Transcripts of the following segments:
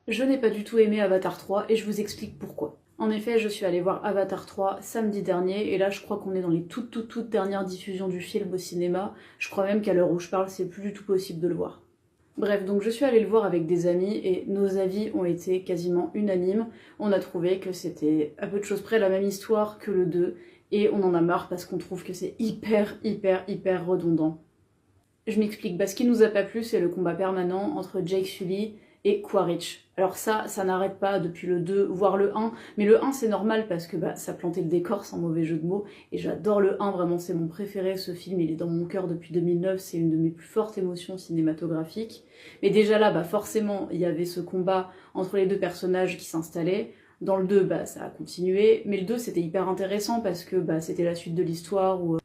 Je n'ai pas du tout aimé Avatar 3 et je vous explique pourquoi. En effet, je suis allée voir Avatar 3 samedi dernier et là je crois qu'on est dans les toutes dernières diffusions du film au cinéma. Je crois même qu'à l'heure où je parle, c'est plus du tout possible de le voir. Bref, donc je suis allée le voir avec des amis et nos avis ont été quasiment unanimes. On a trouvé que c'était à peu de choses près la même histoire que le 2 et on en a marre parce qu'on trouve que c'est hyper redondant. Je m'explique, ce qui nous a pas plu, c'est le combat permanent entre Jake Sully et Quaritch. Alors ça n'arrête pas depuis le 2, voire le 1, mais le 1 c'est normal parce que ça plantait le décor sans mauvais jeu de mots, et j'adore le 1, vraiment c'est mon préféré, ce film il est dans mon cœur depuis 2009, c'est une de mes plus fortes émotions cinématographiques. Mais déjà là, forcément, il y avait ce combat entre les deux personnages qui s'installait. Dans le 2, ça a continué, mais le 2 c'était hyper intéressant parce que c'était la suite de l'histoire où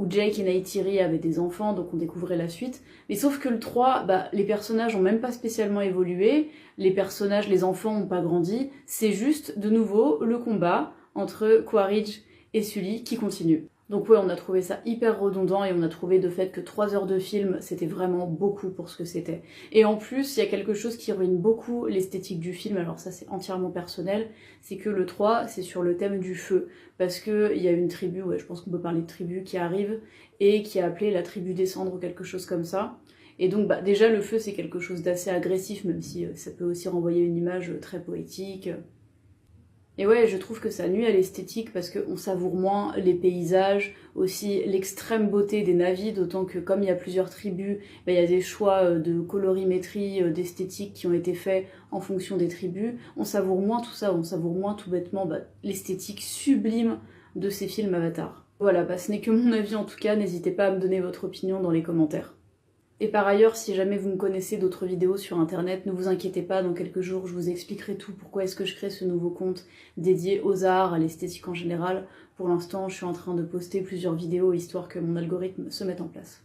Jake et Neytiri avaient des enfants, donc on découvrait la suite. Mais sauf que le 3, les personnages ont même pas spécialement évolué, les enfants ont pas grandi, c'est juste, de nouveau, le combat entre Quaritch et Sully qui continue. Donc ouais, on a trouvé ça hyper redondant et on a trouvé de fait que 3 heures de film, c'était vraiment beaucoup pour ce que c'était. Et en plus, il y a quelque chose qui ruine beaucoup l'esthétique du film, alors ça c'est entièrement personnel, c'est que le 3, c'est sur le thème du feu. Parce qu'il y a une tribu, je pense qu'on peut parler de tribu, qui arrive et qui est appelée la tribu des cendres ou quelque chose comme ça. Et donc déjà le feu c'est quelque chose d'assez agressif, même si ça peut aussi renvoyer une image très poétique. Et ouais, je trouve que ça nuit à l'esthétique parce qu'on savoure moins les paysages, aussi l'extrême beauté des navis, d'autant que comme il y a plusieurs tribus, il y a des choix de colorimétrie, d'esthétique qui ont été faits en fonction des tribus. On savoure moins tout ça, on savoure moins tout bêtement l'esthétique sublime de ces films Avatar. Voilà, ce n'est que mon avis en tout cas, n'hésitez pas à me donner votre opinion dans les commentaires. Et par ailleurs, si jamais vous me connaissez d'autres vidéos sur internet, ne vous inquiétez pas, dans quelques jours je vous expliquerai tout, pourquoi est-ce que je crée ce nouveau compte dédié aux arts, à l'esthétique en général. Pour l'instant, je suis en train de poster plusieurs vidéos histoire que mon algorithme se mette en place.